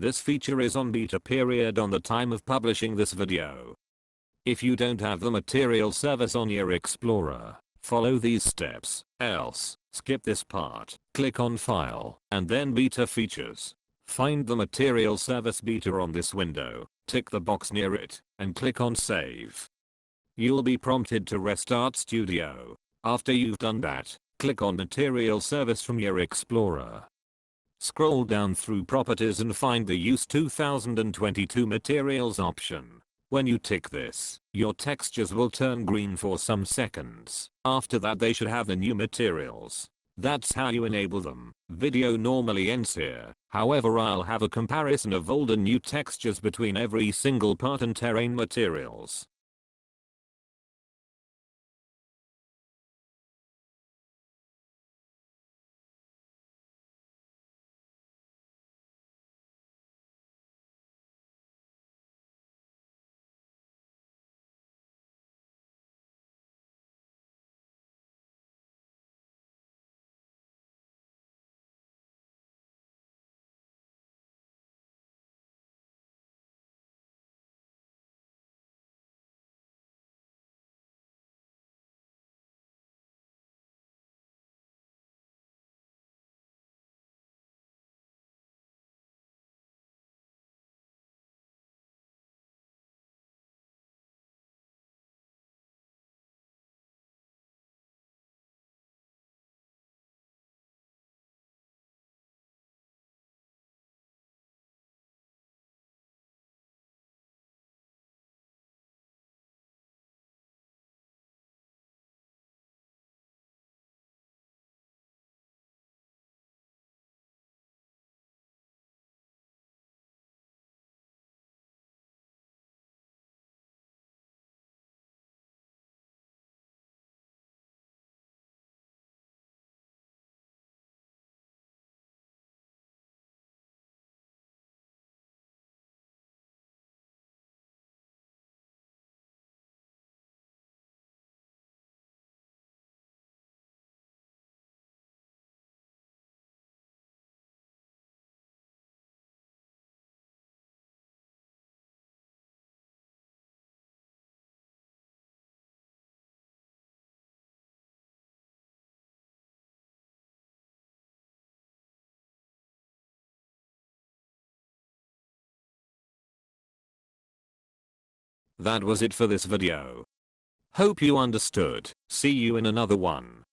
This feature is on beta period on the time of publishing this video. If you don't have the material service on your Explorer, follow these steps, else, skip this part, click on File, and then Beta Features. Find the material service beta on this window, tick the box near it, and click on Save. You'll be prompted to restart Studio. After you've done that, click on Material Service from your Explorer. Scroll down through Properties and find the Use 2022 Materials option. When you tick this, your textures will turn green for some seconds. After that they should have the new materials. That's how you enable them. Video normally ends here. However, I'll have a comparison of old and new textures between every single part and terrain materials. That was it for this video. Hope you understood. See you in another one.